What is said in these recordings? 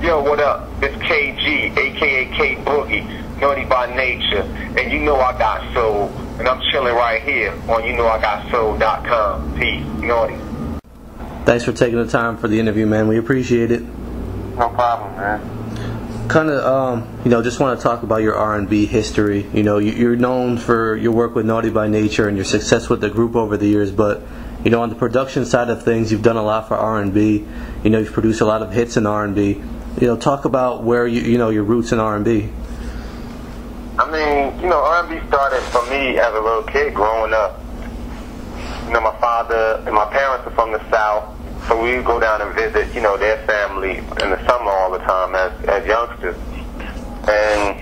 Yo, what up? It's KG, a.k.a. K Boogie, Naughty by Nature, and you know I got soul, and I'm chilling right here on YouKnowIGotSoul.com. Peace, Naughty. Thanks for taking the time for the interview, man. We appreciate it. No problem, man. Kind of, just want to talk about your R&B history. You know, you're known for your work with Naughty by Nature and your success with the group over the years, but on the production side of things, you've done a lot for R&B. You've produced a lot of hits in R&B. Talk about where your roots in R&B. I mean, R&B started for me as a little kid growing up. My father and my parents are from the South, so we would go down and visit, their family in the summer all the time as youngsters. And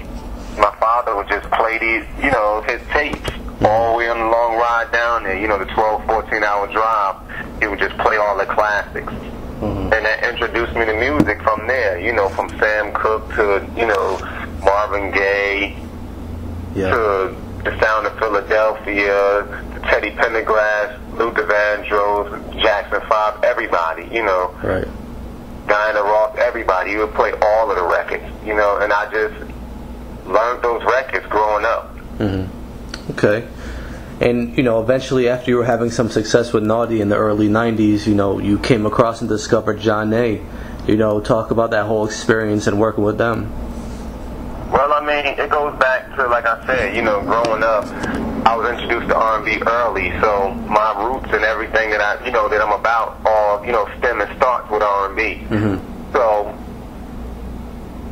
my father would just play these, his tapes all the way on the long ride down there, the 12, 14-hour drive. He would just play all the classics. And that introduced me to music from there, from Sam Cooke to, Marvin Gaye, to the Sound of Philadelphia, to Teddy Pendergrass, Luther Vandross, Jackson 5, everybody, Right. Diana Ross, everybody. He would play all of the records, and I just learned those records growing up. Okay. And, eventually after you were having some success with Naughty in the early 90s, you came across and discovered Jaheim. Talk about that whole experience and working with them. Well, I mean, it goes back to, like I said, growing up, I was introduced to R&B early, so my roots and everything that that I'm about all, stem and starts with R&B. So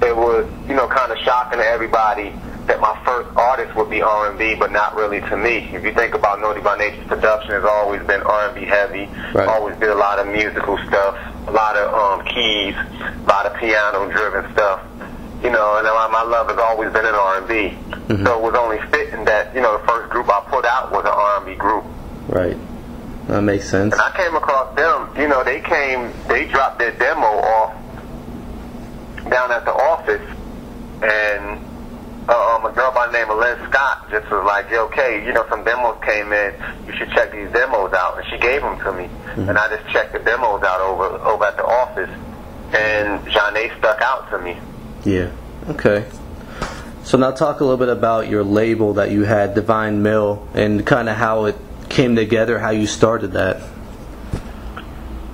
it was, kind of shocking to everybody that my first artist would be R&B, but not really to me. If you think about Naughty by Nature's production, has always been R&B heavy. Right. Always did a lot of musical stuff, a lot of keys, a lot of piano-driven stuff. And my love has always been in R&B. So it was only fitting that, the first group I put out was an R&B group. Right. That makes sense. And I came across them, they dropped their demo off down at the office, and a girl by the name of Lynn Scott just was like, yo, okay, some demos came in, you should check these demos out. And she gave them to me. And I just checked the demos out over at the office, and Jaheim stuck out to me. Yeah. Okay. So now talk a little bit about your label that you had, Divine Mill, and kind of how it came together, how you started that.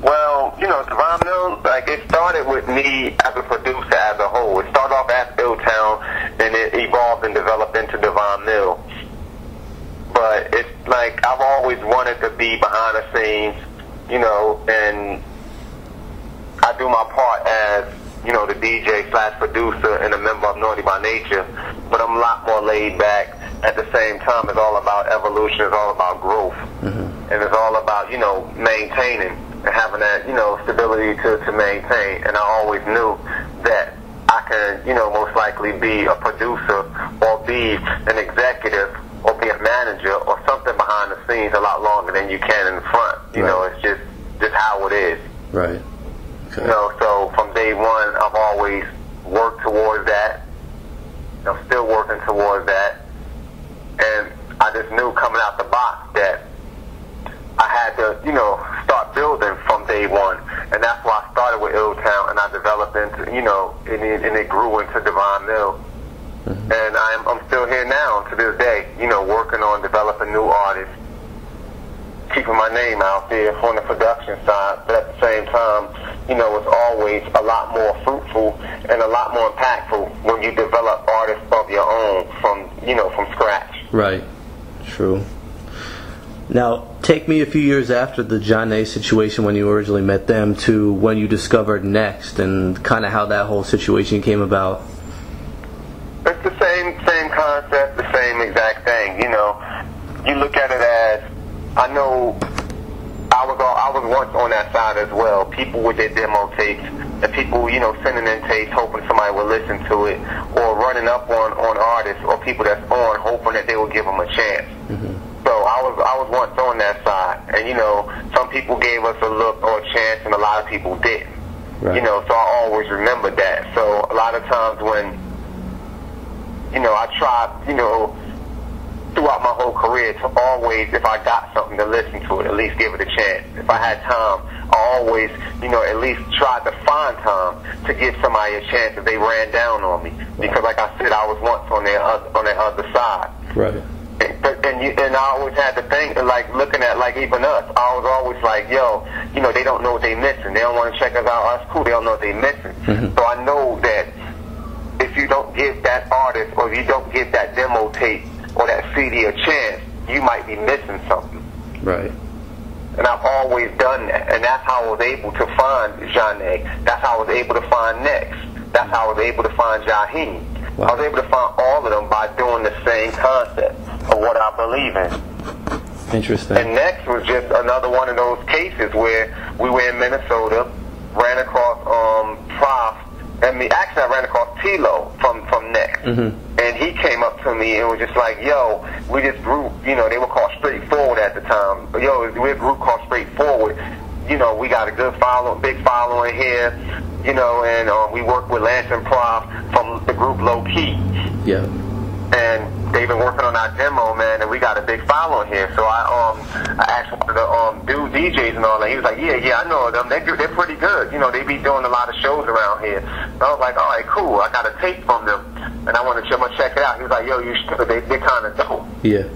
Well, Divine Mill, it started with me as a producer as a whole. It started off as Illtown, and it evolved and developed into Divine Mill. But it's like I've always wanted to be behind the scenes, and I do my part as the DJ / producer and a member of Naughty by Nature, but I'm a lot more laid back. At the same time, it's all about evolution, it's all about growth, and it's all about, maintaining and having that, stability to maintain. And I always knew that I can, most likely be a producer or be an executive or be a manager or something behind the scenes a lot longer than you can in the front. It's just how it is. Right. Okay. So from day one, I've always worked towards that. I'm still working towards that. And I just knew coming out the box that I had to, start building from day one. And that's why I started with Illtown, and I developed into, and it grew into Divine Mill. And I'm still here now to this day, working on developing new artists, keeping my name out there on the production side, but at the same time, it's always a lot more fruitful and a lot more impactful when you develop artists of your own from scratch. Right. True. Now, take me a few years after the Jaheim situation when you originally met them to when you discovered Next and kind of how that whole situation came about. It's the same concept, the same exact thing. You look at it as, I know I was once on that side as well. People with their demo tapes, and people, sending in tapes hoping somebody will listen to it, or running up on artists or people that's on hoping that they will give them a chance. So I was once on that side, and some people gave us a look or a chance, and a lot of people didn't. Right. So I always remember that. So a lot of times when I tried, throughout my whole career to always, if I got something, to listen to it, at least give it a chance. If I had time, I always, at least tried to find time to give somebody a chance if they ran down on me. Because like I said, I was once on their other side. Right. And I always had to think, like, looking at, like, even us, I was always like, yo, they don't know what they missing. They don't want to check us out. That's cool. They don't know what they missing. Mm-hmm. So I know that if you don't give that artist or if you don't give that demo tape or that CD a chance, you might be missing something. Right. And I've always done that. And that's how I was able to find Jaheim. That's how I was able to find Next. That's how I was able to find Jaheim. Wow. I was able to find all of them by doing the same concept of what I believe in. Interesting. And Next was just another one of those cases where we were in Minnesota, ran across Prof. Actually, I ran across Tilo from Next. Mm-hmm. And he came up to me and was just like, yo, we this group, they were called Straightforward at the time. Yo, we're a group called Straightforward. We got a good big following here, and we work with Lance and Prof from the group Low Key. Yeah. And they've been working on our demo, man, and we got a big following here. So I asked one of the DJs and all that. He was like, yeah, I know them. They're pretty good. They be doing a lot of shows around here. So I was like, all right, cool. I got a tape from them, and I'm gonna check it out. He was like, yo, you should. They're kind of dope. Yeah.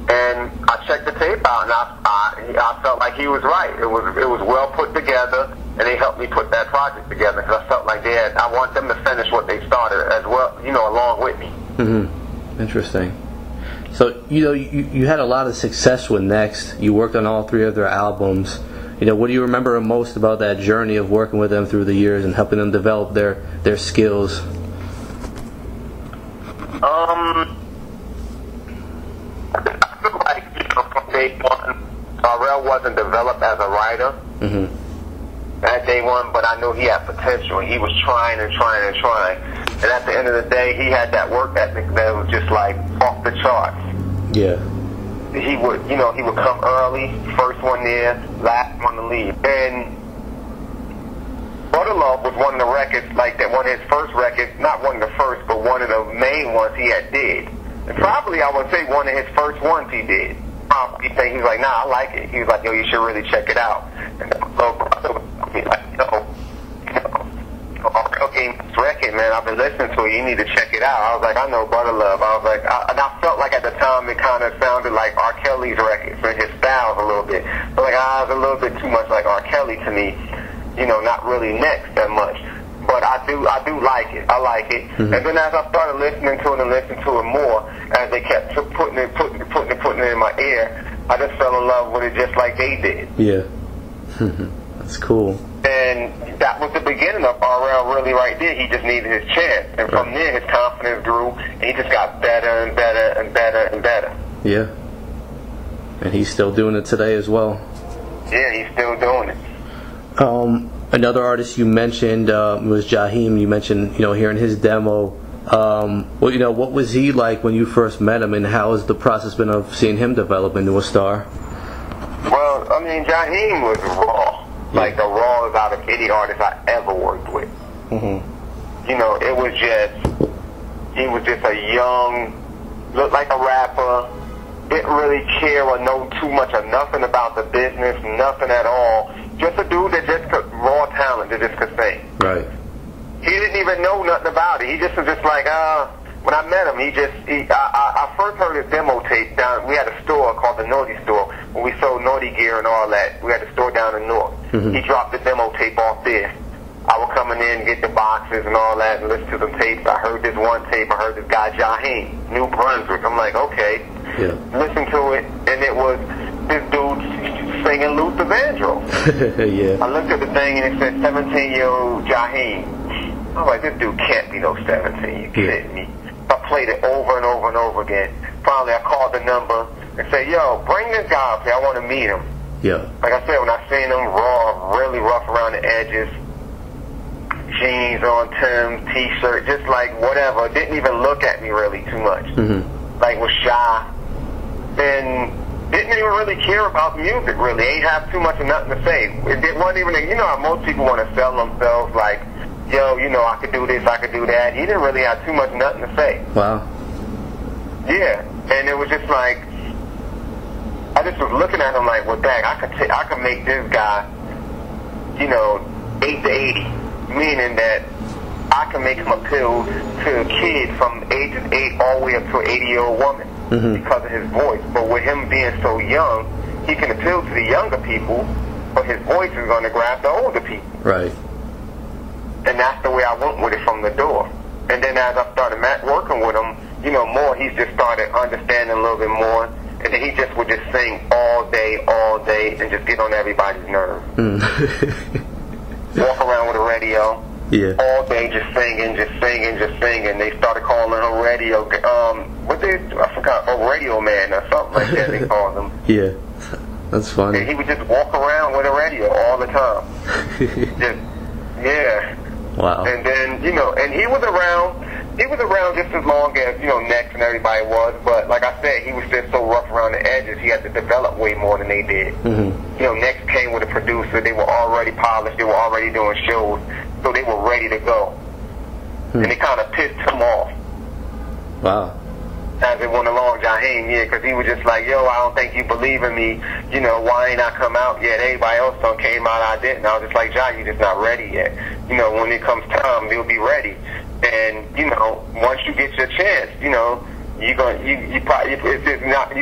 And I checked the tape out, and I felt like he was right. It was well put together, and they helped me put that project together because I felt like I want them to finish what they started as well, along with me. Mm-hmm. Interesting. So, you had a lot of success with Next. You worked on all 3 of their albums. What do you remember most about that journey of working with them through the years and helping them develop their skills? I feel like, from day one, Pharrell wasn't developed as a writer. Mm-hmm. At day one, but I knew he had potential. He was trying and trying and trying. And at the end of the day, he had that work ethic that was just like off the charts. Yeah. He would come early, first one there, last one to leave. And Butter Love was one of the records, like that one of his first records, not one of the first, but one of the main ones he had did. And probably I would say one of his first ones he did. He was like, nah, I like it. He was like, yo, you should really check it out. And then my little brother would be like, this record, man, I've been listening to it. You need to check it out. I was like, I know Butter Love. I was like, and I felt like at the time it kind of sounded like R. Kelly's records, and his styles a little bit. But like, I was a little bit too much like R. Kelly to me, not really Next that much. But I do like it. I like it. Mm-hmm. And then as I started listening to it and listening to it more, as they kept putting it in my ear, I just fell in love with it just like they did. Yeah. That's cool. And that was the beginning of RL really right there. He just needed his chance. And from there, his confidence grew, and he just got better and better and better and better. Yeah. And he's still doing it today as well. Yeah, he's still doing it. Another artist you mentioned was Jaheim. You mentioned, hearing his demo. What was he like when you first met him, and how has the process been of seeing him develop into a star? Well, I mean, Jaheim was raw. Like the rawest out of any artist I ever worked with. Mm-hmm. He was just a young, looked like a rapper, didn't really care or know too much or nothing about the business, nothing at all. Just a dude that just could, raw talent that just could sing. Right. He didn't even know nothing about it. He just was just like, when I met him, I first heard his demo tape down. We had a store called the Naughty Store where we sold naughty gear and all that. We had a store down in North. Mm-hmm. He dropped the demo tape off there. I would come in and get the boxes and all that and listen to some tapes. I heard this one tape. I heard this guy Jaheim, New Brunswick. I'm like, okay. Yeah. Listen to it, and it was this dude singing Luther Vandross. Yeah. I looked at the thing and it said 17-year-old Jaheim. I was like, this dude can't be no 17. You kidding me? I played it over and over and over again. Finally, I called the number and said, yo, bring this guy up here. I want to meet him. Yeah. Like I said, when I seen him raw, really rough around the edges, jeans on, Tim's, T-shirt, just like whatever. Didn't even look at me really too much. Mm-hmm. Like was shy. And didn't even really care about music really. Ain't have too much of nothing to say. It wasn't even, how most people want to sell themselves like, yo, I could do this, I could do that. He didn't really have too much nothing to say. Wow. Yeah. And it was just like, I just was looking at him like, well, dang, I could make this guy, 8 to 80, meaning that I can make him appeal to a kid from age 8 all the way up to an 80-year-old woman because of his voice. But with him being so young, he can appeal to the younger people, but his voice is going to grab the older people. Right. And that's the way I went with it from the door. And then as I started working with him, more, he just started understanding a little bit more. And then he just would just sing all day, and just get on everybody's nerves. Walk around with a radio. Yeah. All day just singing. They started calling him radio. I forgot, a radio man or something like that they called him. Yeah. That's funny. And he would just walk around with a radio all the time. Yeah. Wow. And then, and he was around just as long as, Next and everybody was, but like I said, he was just so rough around the edges, he had to develop way more than they did. Next came with a producer, they were already polished, they were already doing shows, so they were ready to go. And it kind of pissed him off. Wow. As it went along, Jaheim, because he was just like, yo, I don't think you believe in me, why ain't I come out yet? Everybody else done came out, I didn't. I was just like, Jai, you just not ready yet. When it comes time, you'll be ready. And, once you get your chance, you're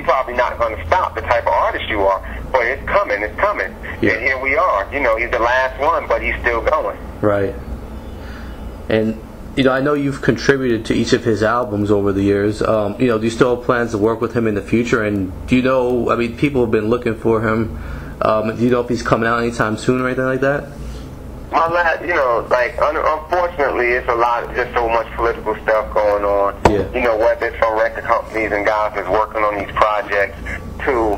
probably not going to stop the type of artist you are, but it's coming. Yeah. And here we are. He's the last one, but he's still going. Right. And, I know you've contributed to each of his albums over the years. Do you still have plans to work with him in the future? And do you know, people have been looking for him. Do you know if he's coming out anytime soon or anything like that? Unfortunately, it's a lot of just so much political stuff going on. Yeah. Whether it's from record companies and guys that's working on these projects to,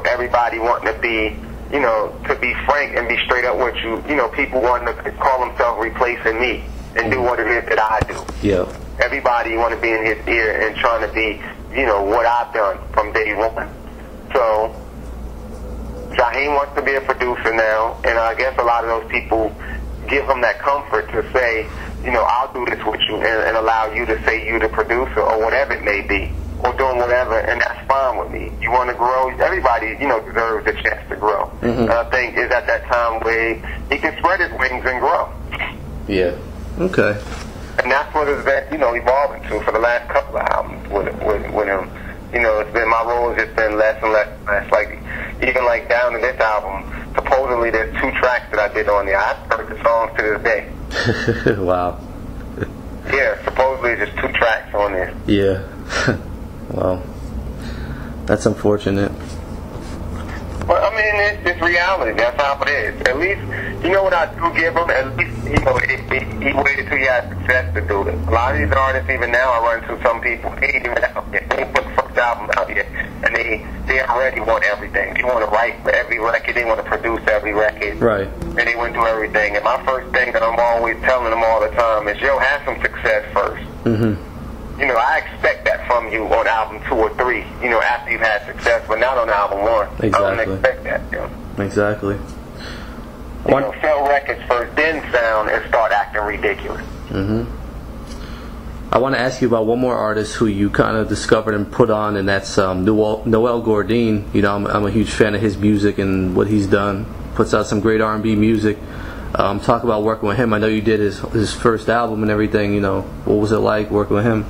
everybody wanting to be, to be frank and be straight up with you. People wanting to call themselves replacing me and do what it is that I do. Yeah. Everybody want to be in his ear and trying to be, what I've done from day one. So Jaheim wants to be a producer now, and I guess a lot of those people give him that comfort to say, I'll do this with you and allow you to say you're the producer or whatever it may be, or doing whatever, and that's fine with me. You want to grow, everybody, deserves a chance to grow. And I think is at that time where he can spread his wings and grow. Yeah. Okay. And that's what it's been, evolving to for the last couple of albums with him. It's been, my role has just been less and less. Like, even like down to this album, supposedly there's 2 tracks that I did on there. I've heard the songs to this day. Wow. Yeah, supposedly there's 2 tracks on there. Yeah. Well, that's unfortunate. Well, it's reality. That's how it is. At least, what I do give him? At least, he waited till he had success to do it. A lot of these artists, even now, I run into some people, they ain't even out yet. They ain't put the first album out yet. And they already want everything. They want to write for every record. They want to produce every record. Right. And they want to do everything. And my first thing that I'm always telling them all the time is, have some success first. I expect that from you on album 2 or 3, after you've had success, but not on album 1. Exactly. I don't expect that, Exactly. Sell records first, then sound and start acting ridiculous. I want to ask you about one more artist who you kind of discovered and put on, and that's Noel Gordine. I'm a huge fan of his music and what he's done. Puts out some great R&B music. Talk about working with him. I know you did his first album and everything. What was it like working with him?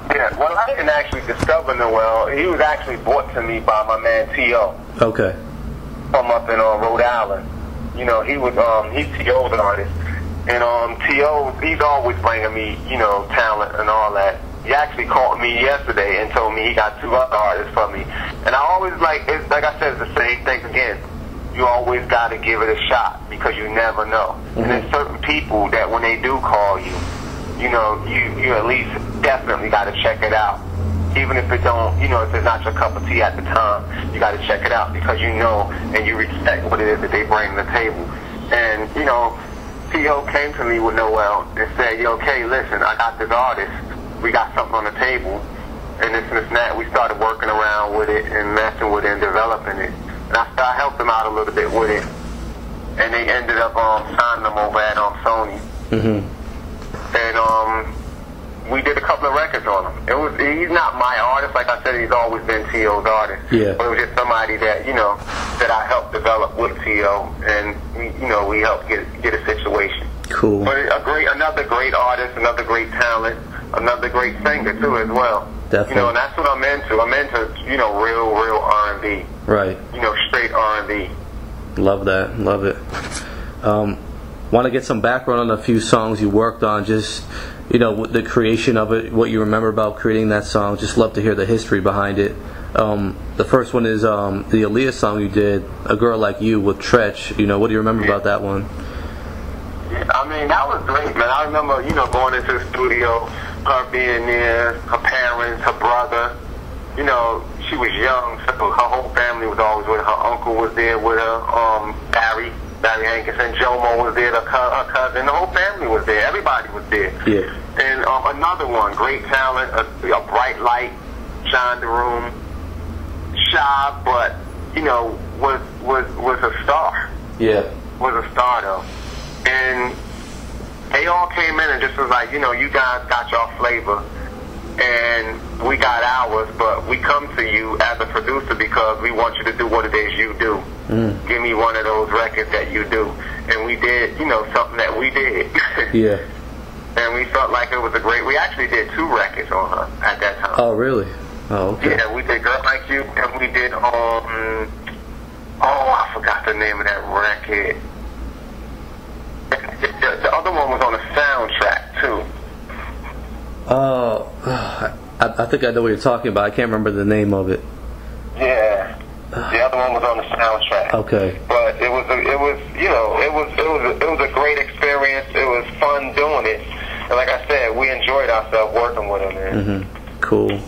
Yeah, well, I didn't actually discover Noel. He was actually brought to me by my man T.O. Okay. From up in Rhode Island. He's T.O.'s artist. And T.O., he's always bringing me, talent and all that. He actually called me yesterday and told me he got 2 other artists for me. And I always it's like I said, it's the same thing again. You always got to give it a shot because you never know. And there's certain people that when they do call you, you at least definitely got to check it out. Even if it don't, if it's not your cup of tea at the time, you got to check it out because and you respect what it is that they bring to the table. And, T.O. came to me with Noel and said, okay, listen, I got this artist. We got something on the table. And this and that. We started working around with it and messing with it and developing it. And I helped them out a little bit with it. And they ended up signing them over at Sony. And we did a couple of records on him. He's not my artist, like I said, he's always been T.O.'s artist. Yeah. But it was just somebody that, that I helped develop with T.O., and we helped get a situation. Cool. But another great artist, another great talent, another great singer too as well. Definitely. And that's what I'm into. I'm into, real R&B. Right. Straight R&B. Love that. Love it. Want to get some background on a few songs you worked on, just, the creation of it, what you remember about creating that song. Just love to hear the history behind it. The first one is the Aaliyah song you did, A Girl Like You, with Tretch. What do you remember about that one? I mean, that was great, man. I remember, going into the studio, her being there, her parents, her brother. She was young, so her whole family was always with her. Her uncle was there with her, Barry Hankinson, Jomo was there, her cousin, the whole family was there. Everybody was there. Yeah. And another one, great talent, a bright light, shined the room, shy, but, was a star. Yeah. Was a star, though. And they all came in and just was like, you guys got your flavor, and we got ours, but we come to you as a producer because we want you to do what it is you do. Give me one of those records that you do. And we did, something that we did. Yeah. And we felt like it was we actually did 2 records on her at that time. Oh, really? Oh, okay. Yeah, we did Girl Like You, and we did, I forgot the name of that record. The other one was on a soundtrack too. I think I know what you're talking about. I can't remember the name of it. Yeah, the other one was on the soundtrack. Okay. But it was a great experience. It was fun doing it, and like I said, we enjoyed ourselves working with him, man. Cool.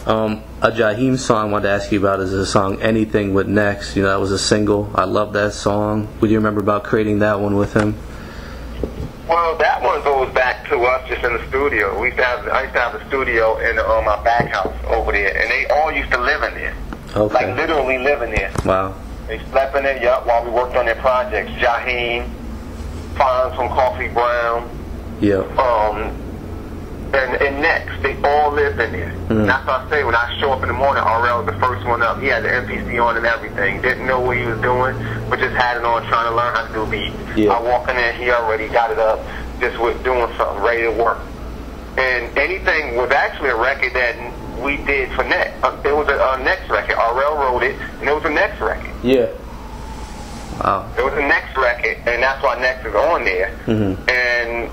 A Jaheim song I wanted to ask you about is the song Anything with Next. That was a single. I love that song. What do you remember about creating that one with him? Well, that one goes back to us just in the studio. I used to have a studio in my back house over there, and they all used to live in there. Okay. Like literally live in there. Wow. They slept in there, while we worked on their projects. Jaheim, Fonz from Coffee Brown. Yeah. And Next, they all lived in there. That's what I say, when I show up in the morning, RL was the first one up. He had the MPC on and everything. Didn't know what he was doing, but just had it on, trying to learn how to do beats. Yeah. I walk in there, he already got it up, just with doing something, ready to work. And Anything was actually a record that we did for Next. It was a Next record. RL wrote it, and it was a Next record. Yeah. Wow. It was a Next record, and that's why Next is on there. And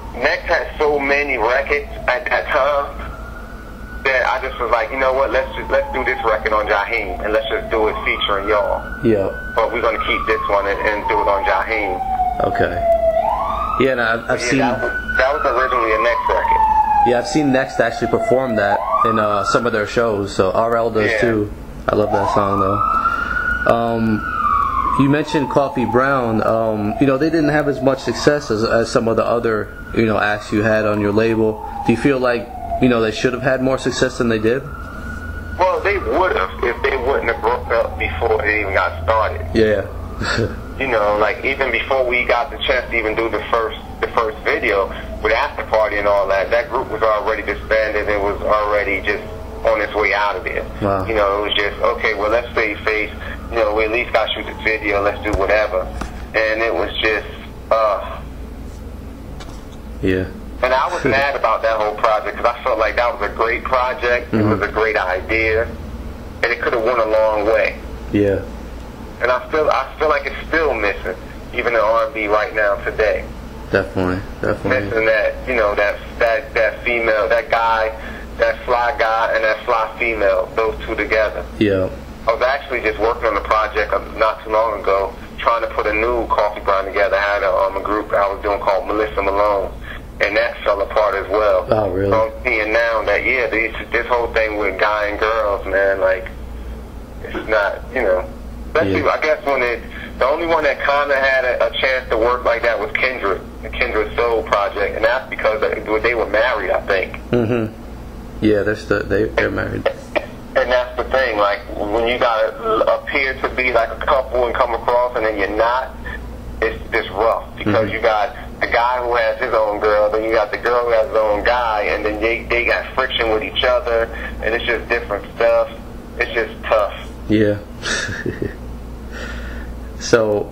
Next had so many records at that time that I just was like, you know what, let's do this record on Jaheim, and let's just do it featuring y'all. Yeah. But we're gonna keep this one and do it on Jaheim. Okay. Yeah, and I've seen that was originally a Next record. Yeah, I've seen Next actually perform that in some of their shows. So RL does too. I love that song though. You mentioned Coffee Brown. They didn't have as much success as some of the other, acts you had on your label. Do you feel like, they should have had more success than they did? Well, they would have if they wouldn't have broke up before it even got started. Yeah. Like even before we got the chance to even do the first video with After Party and all that, that group was already disbanded. It was already just on its way out of there. Wow. It was just, okay, well, let's save face. We at least got to shoot this video. Let's do whatever. And it was just, yeah. And I was mad about that whole project because I felt like that was a great project. It was a great idea, and it could have went a long way. Yeah. And I feel like it's still missing, even in R&B right now today. Definitely. Missing that, that female, that guy, that fly guy, and that fly female, those two together. Yeah. I was actually just working on a project not too long ago, trying to put a new Coffee Brown together. I had a group I was doing called Melissa Malone, and that fell apart as well. Oh, really? So I'm seeing now that, this whole thing with guy and girls, man, like, it's not, especially, I guess the only one that kind of had a chance to work like that was Kendrick, the Kendrick Soul project, and that's because they were married, I think. Yeah, they're married. And that's the thing, like, when you gotta appear to be like a couple and come across and then you're not, it's rough, because you got a guy who has his own girl, then you got the girl who has his own guy, and then they got friction with each other, and it's just different stuff. It's just tough. Yeah. So,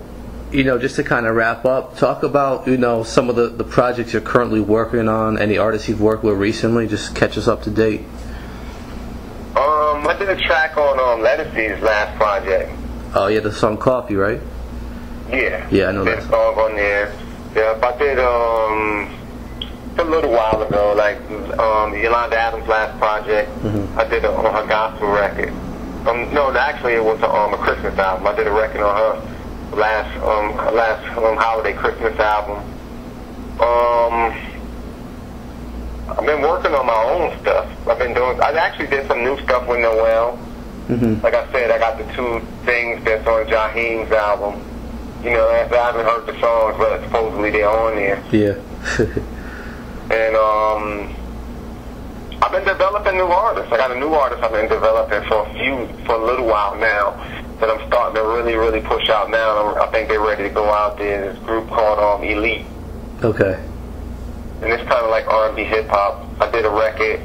just to kind of wrap up, talk about, some of the projects you're currently working on, any artists you've worked with recently, just catch us up to date. I did a track on Lettuce's last project. Oh, yeah, the song Coffee, right? Yeah. Yeah, I know that. Did a song on there. Yeah, I did, a little while ago, like, Yolanda Adams' last project. I did it on her gospel record. No, actually it was a Christmas album. I did a record on her last holiday Christmas album. I've been working on my own stuff. I actually did some new stuff with Noel. Like I said, I got the 2 things that's on Jaheim's album. I haven't heard the songs, but supposedly they're on there. Yeah. And I've been developing new artists. I got a new artist I've been developing for a little while now that I'm starting to really, really push out now. I think they're ready to go out there. This group called Elite. Okay. And it's kind of like R&B hip hop. I did a record.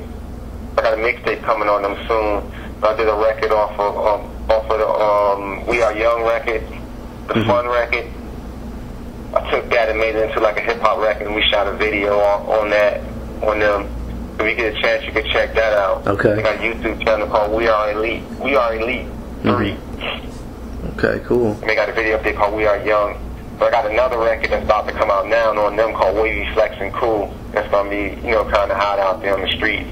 I got a mixtape coming on them soon. I did a record off of the We Are Young record, the Fun record. I took that and made it into like a hip hop record, and we shot a video on them. If you get a chance, you can check that out. Okay. I got a YouTube channel called We Are Elite. We Are Elite 3. Okay, cool. And they got a video up there called We Are Young. So I got another record that's about to come out now on them called Wavy Flex and Cool. That's gonna be, kind of hot out there on the street.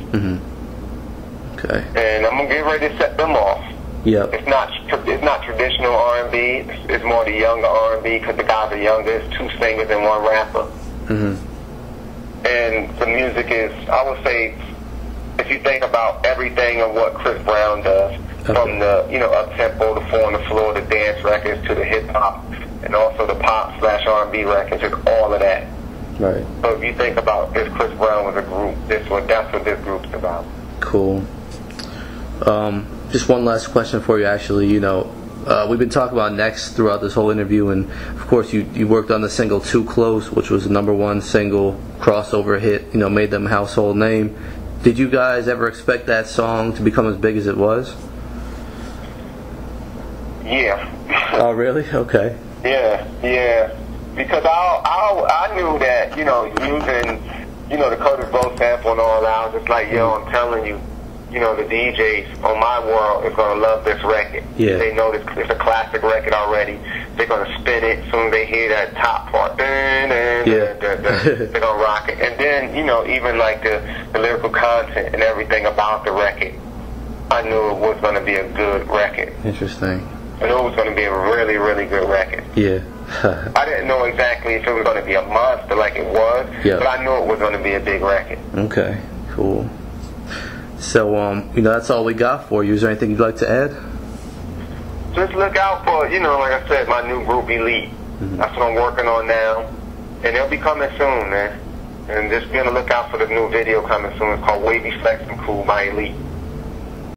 Okay. And I'm gonna get ready to set them off. Yep. It's not traditional R&B. It's more the younger R&B because the guys are younger. It's 2 singers and 1 rapper. And the music is, I would say, if you think about everything of what Chris Brown does, from the up-tempo, the 4 on the floor, the dance records, to the hip-hop, and also the pop/R&B records, it's all of that. Right. So if you think about if Chris Brown was a group, that's what this group's about. Cool. Just one last question for you, actually. We've been talking about Next throughout this whole interview, and of course you worked on the single Too Close, which was the #1 single, crossover hit, made them a household name. Did you guys ever expect that song to become as big as it was? Yeah. Oh, really? Okay. Yeah. Because I knew that, using, the Curtis Blow sample and all that, I was just like, I'm telling you, the DJs on my world is going to love this record. Yeah. They know it's a classic record already. They're going to spin it as soon as they hear that top part. They're going to rock it. And then, even like the lyrical content and everything about the record, I knew it was going to be a good record. Interesting. I knew it was going to be a really, really good record. Yeah. I didn't know exactly if it was going to be a monster like it was, but I knew it was going to be a big record. Okay, cool. So, that's all we got for you. Is there anything you'd like to add? Just look out for, like I said, my new group Elite. That's what I'm working on now. And they'll be coming soon, man. And just be on the lookout for the new video coming soon. It's called Wavy Flex and Cool by Elite.